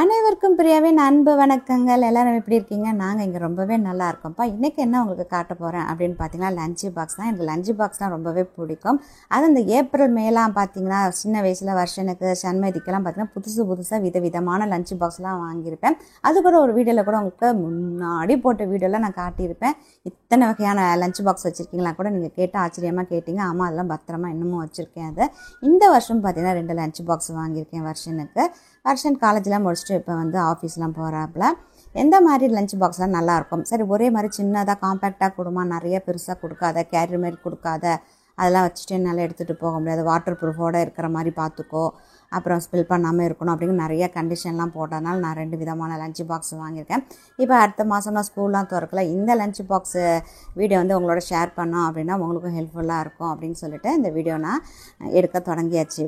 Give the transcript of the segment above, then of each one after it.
அனைவருக்கும் பிரியாவின் அன்பு வணக்கங்கள். எல்லாரும் எப்படி இருக்கீங்க? நாங்கள் இங்கே ரொம்பவே நல்லா இருக்கோம்ப்பா. இன்றைக்கி என்ன உங்களுக்கு காட்ட போகிறேன் அப்படின்னு பார்த்தீங்கன்னா, லஞ்சு பாக்ஸ் தான். எனக்கு லஞ்சு பாக்ஸ்னால் ரொம்பவே பிடிக்கும். அது இந்த ஏப்ரல் மேலாம் பார்த்தீங்கன்னா, சின்ன வயசில் வருஷனுக்கு சண்மதிக்கெல்லாம் பார்த்தீங்கன்னா புதுசாக விதவிதமான லஞ்சு பாக்ஸ்லாம் வாங்கியிருப்பேன். அது கூட ஒரு வீடியோவில் கூட உங்களுக்கு முன்னாடி போட்ட வீடியோவில் நான் காட்டியிருப்பேன். இத்தனை வகையான லஞ்சு பாக்ஸ் வச்சுருக்கீங்களா கூட நீங்கள் கேட்டு ஆச்சரியமாக கேட்டிங்க. ஆமாம், அதெல்லாம் பத்திரமா இன்னமும் வச்சுருக்கேன். அதை இந்த வருஷம் பார்த்தீங்கன்னா 2 லஞ்சு பாக்ஸ் வாங்கியிருக்கேன். வருஷன் காலேஜ்லாம் முடிச்சுட்டு இப்போ வந்து ஆஃபீஸ்லாம் போகிறாப்புல. எந்த மாதிரி லஞ்ச் பாக்ஸ்லாம் நல்லாயிருக்கும்? சரி, ஒரே மாதிரி சின்னதாக காம்பேக்டாக கொடுமா, நிறைய பெருசாக கொடுக்காத, கேரி மாதிரி கொடுக்காத, அதெல்லாம் வச்சுட்டு என்னால் எடுத்துகிட்டு போக முடியாது, வாட்டர் ப்ரூஃபோடு இருக்கிற மாதிரி பார்த்துக்கோ, அப்புறம் ஸ்பில் பண்ணாமல் இருக்கணும் அப்படின்னு நிறைய கண்டிஷன்லாம் போட்டதுனால நான் 2 விதமான லஞ்ச் பாக்ஸ் வாங்கியிருக்கேன். இப்போ அடுத்த மாதம் நான் ஸ்கூல்லாம் திறக்கல. இந்த லஞ்ச் பாக்ஸு வீடியோ வந்து உங்களோட ஷேர் பண்ணோம் அப்படின்னா உங்களுக்கும் ஹெல்ப்ஃபுல்லாக இருக்கும் அப்படின்னு சொல்லிட்டு இந்த வீடியோ நான் எடுக்க தொடங்கியாச்சு.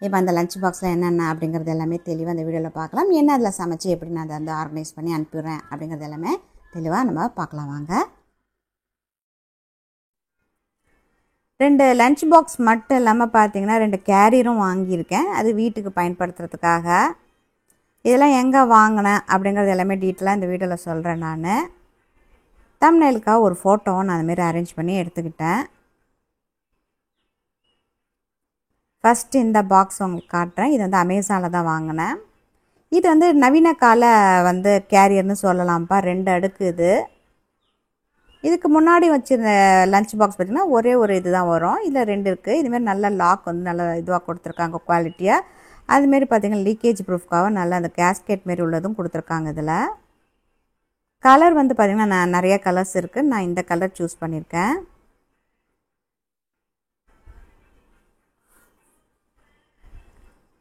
இப்போ அந்த லஞ்ச் பாக்ஸில் என்னென்ன அப்படிங்கிறது எல்லாமே தெளிவாக அந்த வீடியோவில் பார்க்கலாம். என்ன அதில் சமைச்சு எப்படி நான் அதை வந்து ஆர்கனைஸ் பண்ணி அனுப்பிடுறேன் அப்படிங்கிறது எல்லாமே தெளிவாக நம்ம பார்க்கலாம் வாங்க. 2 லஞ்ச் பாக்ஸ் மட்டும் இல்லாமல் பார்த்தீங்கன்னா 2 கேரியரும் வாங்கியிருக்கேன். அது வீட்டுக்கு பயன்படுத்துறதுக்காக. இதெல்லாம் எங்கே வாங்கினேன் அப்படிங்கிறது எல்லாமே டீட்டெயிலாக இந்த வீடியோவில் சொல்கிறேன். நான் தம்ப்நெயிலுக்காக ஒரு ஃபோட்டோவும் நான் அதுமாரி அரேஞ்ச் பண்ணி எடுத்துக்கிட்டேன். ஃபஸ்ட்டு இந்த பாக்ஸ் உங்களுக்கு காட்டுறேன். இது வந்து அமேசானில் தான் வாங்கினேன். இது வந்து நவீன கால வந்து கேரியர்னு சொல்லலாம்ப்பா. 2 அடுக்கு இது. இதுக்கு முன்னாடி வச்சுருந்த லஞ்ச் பாக்ஸ் பார்த்திங்கன்னா ஒரே ஒரு இது தான் வரும். இதில் 2 இருக்குது. இதுமாரி நல்ல லாக் வந்து நல்லா இதுவாக கொடுத்துருக்காங்க, குவாலிட்டியாக. அதுமாரி பார்த்திங்கன்னா லீக்கேஜ் ப்ரூஃப்காக நல்ல அந்த கேஸ்கெட் மாரி உள்ளதும் கொடுத்துருக்காங்க. இதில் கலர் வந்து பார்த்திங்கன்னா நிறைய கலர்ஸ் இருக்குது. நான் இந்த கலர் சூஸ் பண்ணியிருக்கேன்.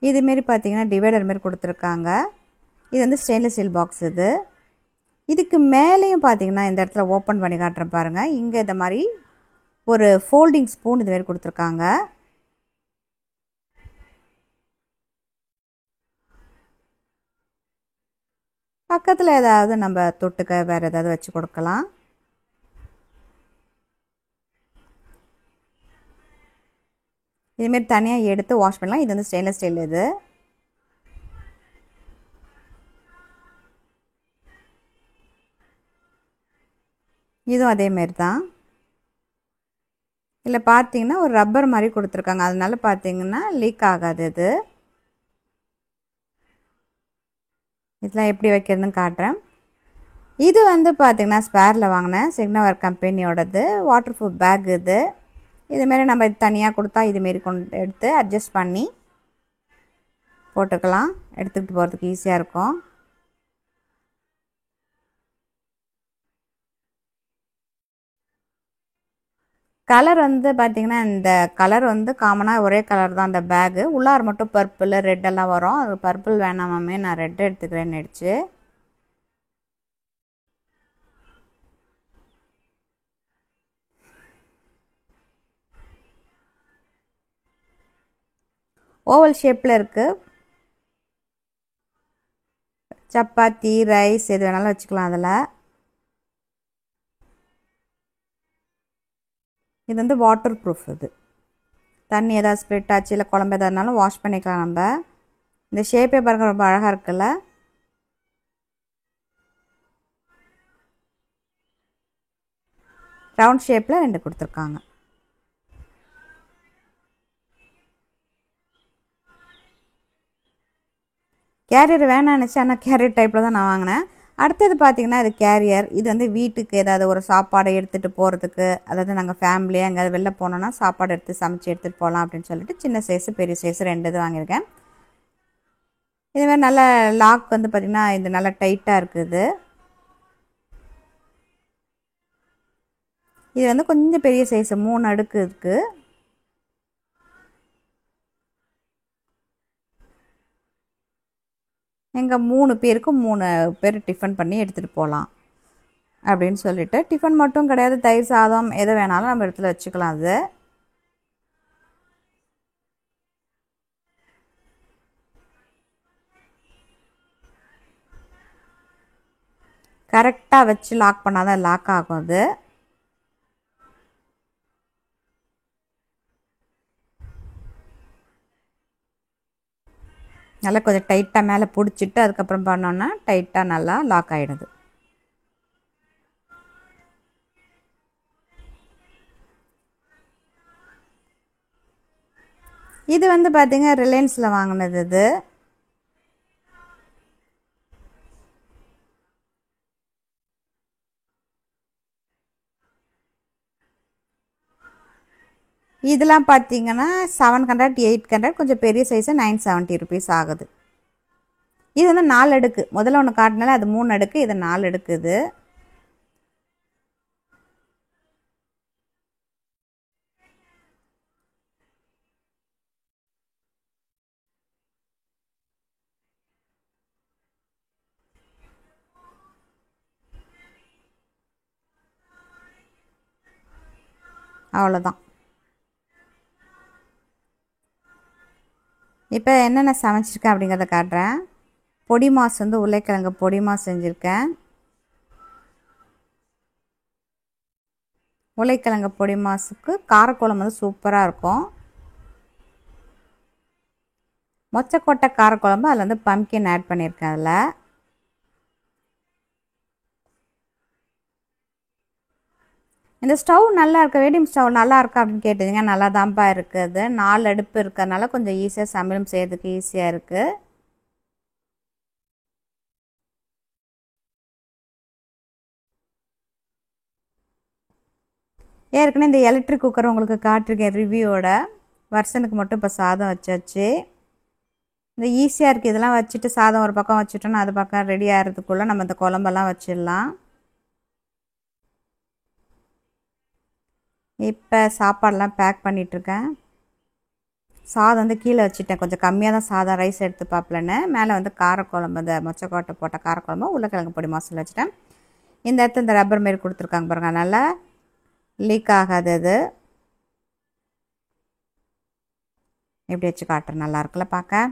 இதுமாரி பார்த்திங்கன்னா டிவைடர் மாரி கொடுத்துருக்காங்க. இது வந்து ஸ்டெயின்லெஸ் ஸ்டீல் பாக்ஸ். இதுக்கு மேலேயும் பார்த்திங்கன்னா இந்த இடத்துல ஓப்பன் பண்ணி காட்டுறேன் பாருங்கள். இங்கே இந்த மாதிரி ஒரு ஃபோல்டிங் ஸ்பூன் இதுமாரி கொடுத்துருக்காங்க. பக்கத்தில் ஏதாவது நம்ம தொட்டுக்க வேறு ஏதாவது வச்சு கொடுக்கலாம். இதுமாரி தனியாக எடுத்து வாஷ் பண்ணலாம். இது வந்து ஸ்டெயின்லெஸ் ஸ்டீல். இதுவும் அதேமாரி தான். இதில் பார்த்தீங்கன்னா ஒரு ரப்பர் மாதிரி கொடுத்துருக்காங்க. அதனால பார்த்தீங்கன்னா லீக் ஆகாது. இதெல்லாம் எப்படி வைக்கிறதுன்னு காட்டுறேன். இது வந்து பார்த்திங்கன்னா ஸ்பேரில் வாங்கினேன், சிக்னவர் கம்பெனியோடது. Water proof bag. இதுமாரி நம்ம தனியாக கொடுத்தா இதுமாரி கொண்டு எடுத்து அட்ஜஸ்ட் பண்ணி போட்டுக்கலாம். எடுத்துக்கிட்டு போகிறதுக்கு ஈஸியாக இருக்கும். கலர் வந்து பார்த்திங்கன்னா இந்த கலர் வந்து காமனாக ஒரே கலர் தான் அந்த பேகு. உள்ளார மட்டும் பர்பிள் ரெட்டெல்லாம் வரும். அது பர்பிள் வேணாமே, நான் ரெட் எடுத்துக்கிறேன்னு அடிச்சு. ஓவல் ஷேப்பில் இருக்குது. சப்பாத்தி, ரைஸ் எது வேணாலும் வச்சுக்கலாம் அதில். இது வந்து வாட்டர் ப்ரூஃப். தண்ணி ஏதாவது ஸ்ப்ரெட் ஆச்சு இல்லை குழம்பு எதாவது இருந்தாலும் வாஷ் பண்ணிக்கலாம் நம்ம. இந்த ஷேப்பே பாருங்கள், ரொம்ப அழகாக இருக்குல்ல. ரவுண்ட் ஷேப்பில் 2 கொடுத்துருக்காங்க. கேரியர் வேணான்னுச்சு, ஆனால் கேரியர் டைப்பில் தான் நான் வாங்கினேன். அடுத்தது பார்த்திங்கன்னா இது கேரியர். இது வந்து வீட்டுக்கு ஏதாவது ஒரு சாப்பாடை எடுத்துகிட்டு போகிறதுக்கு, அதாவது நாங்கள் ஃபேமிலியாக எங்கேயாவது வெளில போனோன்னா சாப்பாடு எடுத்து சமைச்சு எடுத்துகிட்டு போகலாம் அப்படின்னு சொல்லிட்டு சின்ன சைஸு பெரிய சைஸு 2 இது வாங்கியிருக்கேன். இதுமாதிரி நல்ல லாக் வந்து பார்த்திங்கன்னா இது நல்லா டைட்டாக இருக்குது. இது வந்து கொஞ்சம் பெரிய சைஸு, 3 அடுக்கு இருக்குது. எங்கள் 3 பேருக்கும் 3 பேர் டிஃபன் பண்ணி எடுத்துகிட்டு போகலாம் அப்படின்னு சொல்லிட்டு. டிஃபன் மட்டும் கிடையாது, தயிர் சாதம் எது வேணாலும் நம்ம இடத்துல வச்சுக்கலாம். அது கரெக்டாக வச்சு லாக் பண்ணால் தான் லாக் ஆகும். அது நல்லா கொஞ்சம் டைட்டாக மேலே பிடிச்சிட்டு அதுக்கப்புறம் பண்ணோன்னா டைட்டாக நல்லா லாக் ஆகிடுது. இது வந்து பார்த்திங்க ரிலையன்ஸில் வாங்கினது. இதெல்லாம் பார்த்தீங்கன்னா 700 800 கொஞ்சம் பெரிய சைஸு 970 rupees ஆகுது. இது வந்து 4 அடுக்கு. முதல்ல ஒன்று காட்டினால அது 3 அடுக்கு, இது 4 அடுக்குது. அவ்வளோதான். இப்போ என்னென்ன சமைச்சிருக்கேன் அப்படிங்கிறத காட்டுறேன். பொடி மாஸ் வந்து உருளைக்கிழங்கு பொடி மாஸ் செஞ்சுருக்கேன். உருளைக்கிழங்கு பொடி மாஸுக்கு காரக்குழம்பு வந்து சூப்பராக இருக்கும். மொச்சக்கொட்டை காரக்குழம்பு, அதில் வந்து பம்கின் ஆட் பண்ணியிருக்கேன். அதில் இந்த ஸ்டவ் நல்லா இருக்கா, வெடிங் ஸ்டவ் நல்லா இருக்கா அப்படின்னு கேட்டீங்க. நல்லா தான்ப்பா இருக்குது. 4 அடுப்பு இருக்கிறதுனால கொஞ்சம் ஈஸியாக சமையலும் செய்யறதுக்கு ஈஸியாக இருக்குது. ஏற்கனவே இந்த எலக்ட்ரிக் குக்கர் உங்களுக்கு காட்டிருக்கேன் ரிவ்யூவோட. வருஷனுக்கு மட்டும் இப்போ சாதம் வச்சாச்சு. இந்த ஈஸியாக இருக்குது. இதெல்லாம் வச்சுட்டு சாதம் ஒரு பக்கம் வச்சுட்டோன்னா அது பக்கம் ரெடி ஆகிறதுக்குள்ளே நம்ம இந்த குழம்பெல்லாம் வச்சிடலாம். இப்போ சாப்பாடெலாம் பேக் பண்ணிகிட்ருக்கேன். சாதம் வந்து கீழே வச்சுட்டேன். கொஞ்சம் கம்மியாக தான் சாதம் ரைஸ் எடுத்து பார்ப்பலன்னு. மேலே வந்து காரக்குழம்பு, இந்த மொச்சக்கொட்டை போட்ட காரக்குழம்பு உருளைக்கிழங்கு பொடி மாசல் வச்சுட்டேன். இந்த இடத்துல இந்த ரப்பர் மாரி கொடுத்துருக்காங்க பாருங்கள், நல்லா லீக் ஆகாது. அது எப்படி வச்சு காட்டுறேன், நல்லா இருக்குல்ல பார்க்க.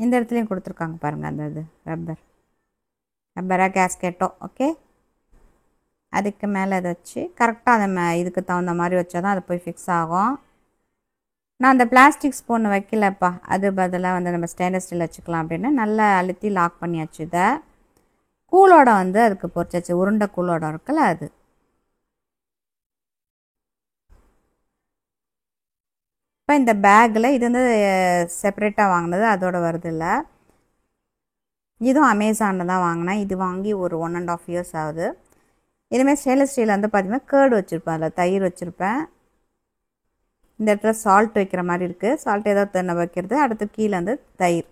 இந்த இடத்துலையும் கொடுத்துருக்காங்க பாருங்கள், அந்த இது ரப்பராக கேஸ்கெட்டோ. ஓகே, அதுக்கு மேலே அதை வச்சு கரெக்டாக அந்த இதுக்கு தகுந்த மாதிரி வச்சா தான் அது போய் ஃபிக்ஸ் ஆகும். நான் அந்த பிளாஸ்டிக் ஸ்பூன் வைக்கலப்பா, அது பதிலாக வந்து நம்ம ஸ்டெயின்லெஸ் ஸ்டீல் வச்சுக்கலாம் அப்படின்னு நல்லா அழுத்தி லாக் பண்ணியாச்சு. இதை கூலோட வந்து அதுக்கு பொறிச்சாச்சு. உருண்டை கூலோட இருக்குல்ல அது. இப்போ இந்த பேக்கில் இது வந்து செப்பரேட்டாக வாங்கினது, அதோட வருது இல்லை. இதுவும் அமேசானில் தான் வாங்கினேன். இது வாங்கி ஒரு 1.5 years ஆகுது. இதுமாதிரி ஸ்டெயின்லெஸ் ஸ்டீல் வந்து பார்த்திங்கன்னா கேர்டு வச்சுருப்பேன், அதில் தயிர் வச்சுருப்பேன். இந்த இடத்துல சால்ட் வைக்கிற மாதிரி இருக்குது. சால்ட் ஏதாவது தண்ணி வைக்கிறது. அடுத்து கீழே வந்து தயிர்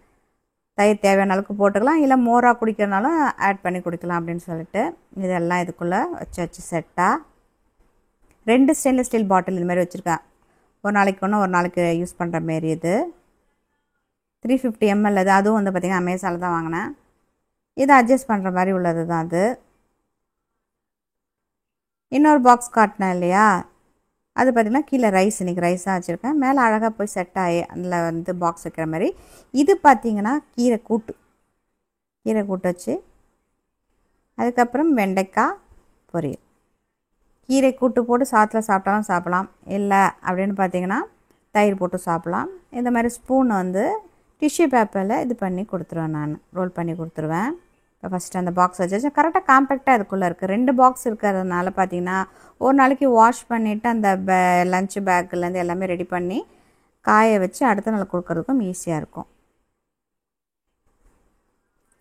தேவையான அளவுக்கு போட்டுக்கலாம். இல்லை மோராக குடிக்கிறனாலும் ஆட் பண்ணி குடிக்கலாம் அப்படின்னு சொல்லிட்டு இதெல்லாம் இதுக்குள்ளே வச்சு செட்டாக 2 ஸ்டெயின்லெஸ் ஸ்டீல் பாட்டில் இதுமாதிரி வச்சுருக்கேன். ஒரு நாளைக்கு ஒன்று, ஒரு நாளைக்கு யூஸ் பண்ணுற மாரி. இது 350 ml. அது அதுவும் வந்து பார்த்திங்கன்னா அமேசானில் தான் வாங்கினேன். இதை அட்ஜஸ்ட் பண்ணுற மாதிரி உள்ளது தான் அது. இன்னொரு பாக்ஸ் காட்டினேன் இல்லையா, அது பார்த்திங்கன்னா கீழே ரைஸ், இன்றைக்கி ரைஸாக வச்சுருக்கேன். மேலே அழகாக போய் செட் ஆகி அதில் வந்து பாக்ஸ் வைக்கிற மாதிரி. இது பார்த்திங்கன்னா கீரை கூட்டு வச்சு, அதுக்கப்புறம் வெண்டைக்காய் பொரியல். கீரை கூட்டு போட்டு சாதத்தில் சாப்பிட்டாலும் சாப்பிடலாம், இல்லை அப்படின்னு பார்த்திங்கன்னா தயிர் போட்டு சாப்பிட்லாம். இந்த மாதிரி ஸ்பூன் வந்து டிஷ்யூ பேப்பரில் இது பண்ணி கொடுத்துருவேன், நான் ரோல் பண்ணி கொடுத்துருவேன். இப்போ ஃபஸ்ட்டு அந்த பாக்ஸ் வச்சு கரெக்டாக காம்பேக்டாக இதுக்குள்ளே இருக்குது. 2 பாக்ஸ் இருக்கிறதுனால பார்த்திங்கன்னா ஒரு நாளைக்கு வாஷ் பண்ணிவிட்டு அந்த லஞ்ச் பேக்குலேருந்து எல்லாமே ரெடி பண்ணி காய வச்சு அடுத்த நாள் கொடுக்குறதுக்கும் ஈஸியாக இருக்கும்.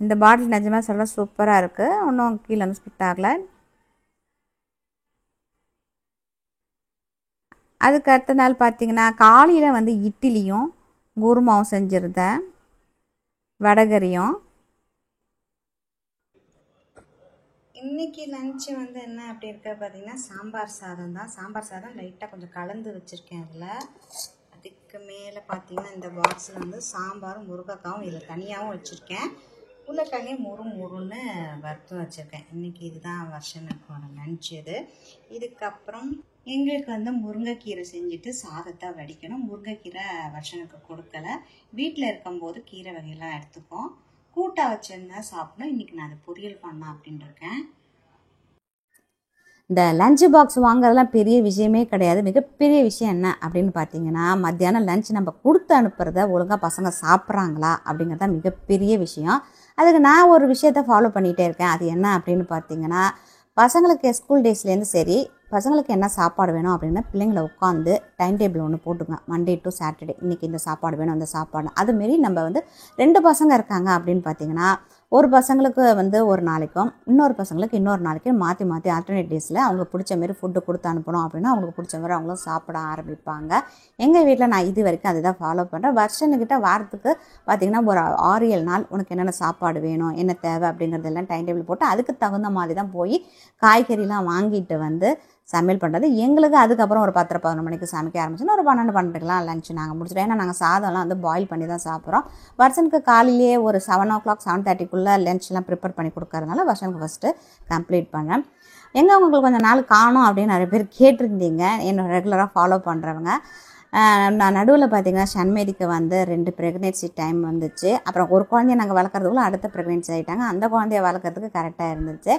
இந்த பாட்டில் நிஜமாக சொல்ல சூப்பராக இருக்குது. ஒன்றும் கீழே வந்து ஸ்பிட் ஆகலை. அதுக்கு அடுத்த நாள் பார்த்திங்கன்னா காலையில் வந்து இட்லியும் குருமாவும் செஞ்சுருந்தேன், வடகரியும். இன்றைக்கி லஞ்சு வந்து என்ன அப்படி இருக்க பார்த்திங்கன்னா சாம்பார் சாதம் தான். சாம்பார் சாதம் லைட்டாக கொஞ்சம் கலந்து வச்சுருக்கேன் அதில். அதுக்கு மேலே பார்த்திங்கன்னா இந்த பாக்ஸில் வந்து சாம்பாரும் முருங்கைக்காவும் இதில் தனியாகவும் வச்சுருக்கேன். உருளைக்கிழங்கே முறுன்னு வறுத்து வச்சுருக்கேன். இன்றைக்கி இதுதான் வருஷனுக்கான லஞ்ச். இதுக்கப்புறம் எங்களுக்கு வந்து முருங்கைக்கீரை செஞ்சுட்டு சாதத்தை வடிக்கணும். முருங்கைக்கீரை வருஷனுக்கு கொடுக்கலை. வீட்டில் இருக்கும்போது கீரை வகையெல்லாம் எடுத்துப்போம். கூட்டாக வச்சுருந்தா சாப்பிடணும். இன்றைக்கி நான் அதை பொரியல் பண்ணலாம் அப்படின்னு இருக்கேன். இந்த லஞ்ச் பாக்ஸ் வாங்குறதுலாம் பெரிய விஷயமே கிடையாது. மிகப்பெரிய விஷயம் என்ன அப்படின்னு பார்த்தீங்கன்னா, மத்தியானம் லஞ்ச் நம்ம கொடுத்து அனுப்புறத ஒழுங்காக பசங்க சாப்பிட்றாங்களா அப்படிங்கிறது தான் மிகப்பெரிய விஷயம். அதுக்கு நான் ஒரு விஷயத்த ஃபாலோ பண்ணிகிட்டே இருக்கேன். அது என்ன அப்படின்னு பார்த்தீங்கன்னா, பசங்களுக்கு ஸ்கூல் டேஸ்லேருந்து சரி, பசங்களுக்கு என்ன சாப்பாடு வேணும் அப்படின்னு பிள்ளைங்களை உட்காந்து டைம் டேபிள் ஒன்று போட்டுங்க. மண்டே டு சாட்டர்டே இன்றைக்கி இந்த சாப்பாடு வேணும், இந்த சாப்பாடு. அதுமாரி நம்ம வந்து 2 பசங்க இருக்காங்க அப்படின்னு பார்த்தீங்கன்னா, ஒரு பசங்களுக்கு வந்து ஒரு நாளைக்கும், இன்னொரு பசங்களுக்கு இன்னொரு நாளைக்கும் மாற்றி மாற்றி ஆல்டர்னேட் டேஸில் அவங்களுக்கு பிடிச்ச மாரி ஃபுட்டு கொடுத்து அனுப்பணும் அப்படின்னா அவங்களுக்கு பிடிச்ச மாதிரி அவங்களும் சாப்பிட ஆரம்பிப்பாங்க. எங்கள் வீட்டில் நான் இது வரைக்கும் அதுதான் ஃபாலோ பண்ணுறேன். வருஷனுக்கிட்ட வாரத்துக்கு பார்த்திங்கன்னா ஒரு 6-7 நாள் உனக்கு என்னென்ன சாப்பாடு வேணும், என்ன தேவை அப்படிங்கிறதெல்லாம் டைம் டேபிள் போட்டு அதுக்கு தகுந்த மாதிரி தான் போய் காய்கறிலாம் வாங்கிட்டு வந்து சமையல் பண்ணுறது. எங்களுக்கு அதுக்கப்புறம் ஒரு 10-11 மணிக்கு சமைக்க ஆரம்பிச்சோன்னா ஒரு 12-12க்குலாம் லஞ்ச் நாங்கள் முடிச்சிட்டோம். ஏன்னா நாங்கள் சாதம்லாம் வந்து பாயில் பண்ணி தான் சாப்பிட்றோம். வருஷனுக்கு காலையிலேயே ஒரு 7 o'clock 7:30க்குள்ளே லஞ்ச்லாம் ப்ரிப்பேர் பண்ணி கொடுக்கறதுனால வருஷனுக்கு ஃபஸ்ட்டு கம்ப்ளீட் பண்ணேன். எங்கே உங்களுக்கு கொஞ்சம் நாள் காணும் அப்படின்னு நிறைய பேர் கேட்டிருந்தீங்க, என்ன ரெகுலராக ஃபாலோ பண்ணுறவங்க. நான் நடுவில் பார்த்திங்கன்னா ஷண்மேரிக்கு வந்து 2 ப்ரெக்னென்சி டைம் வந்துச்சு. அப்புறம் ஒரு குழந்தைய நாங்கள் வளர்க்குறதுக்குள்ள அடுத்த ப்ரெக்னென்சி ஆகிட்டாங்க. அந்த குழந்தைய வளர்க்குறதுக்கு கரெக்டாக இருந்துச்சு.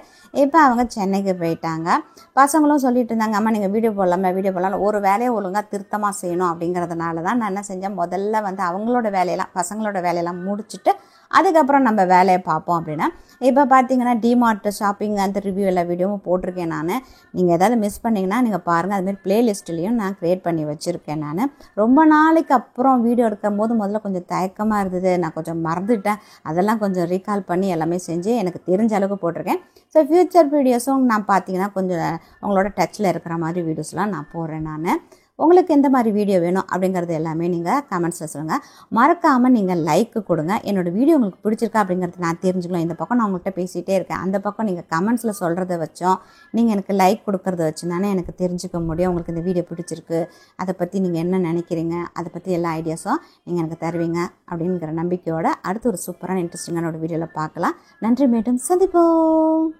இப்போ அவங்க சென்னைக்கு போயிட்டாங்க. பசங்களும் சொல்லிட்டு இருந்தாங்க, அம்மா நீங்கள் வீடியோ போடலாம். ஒரு வேலையை ஒழுங்காக திருத்தமாக செய்யணும் அப்படிங்கிறதுனால தான் நான் என்ன செஞ்சேன், முதல்ல வந்து அவங்களோட வேலையெல்லாம் பசங்களோட வேலையெல்லாம் முடிச்சுட்டு அதுக்கப்புறம் நம்ம வேலையை பார்ப்போம் அப்படின்னா. இப்போ பார்த்தீங்கன்னா டிமார்ட் ஷாப்பிங் அந்த ரிவ்யூ எல்லா வீடியோவும் போட்டிருக்கேன் நான். நீங்கள் எதாவது மிஸ் பண்ணிங்கன்னா நீங்கள் பாருங்கள். அதுமாதிரி ப்ளேலிஸ்ட்லேயும் நான் க்ரியேட் பண்ணி வச்சுருக்கேன். நான் ரொம்ப நாளைக்கு அப்புறம் வீடியோ எடுக்கும் போது முதல்ல கொஞ்சம் தயக்கமாக இருந்தது. நான் கொஞ்சம் மறந்துட்டேன். அதெல்லாம் கொஞ்சம் ரீகால் பண்ணி எல்லாமே செஞ்சு எனக்கு தெரிஞ்ச அளவுக்கு போட்டிருக்கேன். ஸோ ஃப்யூச்சர் வீடியோஸும் நான் பார்த்தீங்கன்னா கொஞ்சம் உங்களோட டச்சில் இருக்கிற மாதிரி வீடியோஸ்லாம் நான் போடுறேன். நான் உங்களுக்கு எந்த மாதிரி வீடியோ வேணும் அப்படிங்கிறது எல்லாமே நீங்கள் கமெண்ட்ஸில் சொல்லுங்கள். மறக்காமல் நீங்கள் லைக்கு கொடுங்க. என்னோடய வீடியோ உங்களுக்கு பிடிச்சிருக்கா அப்படிங்கிறது நான் தெரிஞ்சுக்கலாம். இந்த பக்கம் நான் உங்கள்கிட்ட பேசிகிட்டே இருக்கேன், அந்த பக்கம் நீங்கள் கமெண்ட்ஸில் சொல்கிறத வச்சோம் நீங்கள் எனக்கு லைக் கொடுக்குறத வச்சு தானே எனக்கு தெரிஞ்சுக்க முடியும் உங்களுக்கு இந்த வீடியோ பிடிச்சிருக்கு, அதை பற்றி நீங்கள் என்ன நினைக்கிறீங்க, அதை பற்றி எல்லா ஐடியாஸும் நீங்கள் எனக்கு தருவீங்க அப்படிங்கிற நம்பிக்கையோடு அடுத்து ஒரு சூப்பரான இன்ட்ரெஸ்டிங்கான ஒரு வீடியோவில் பார்க்கலாம். நன்றி, மீண்டும் சந்திப்போம்.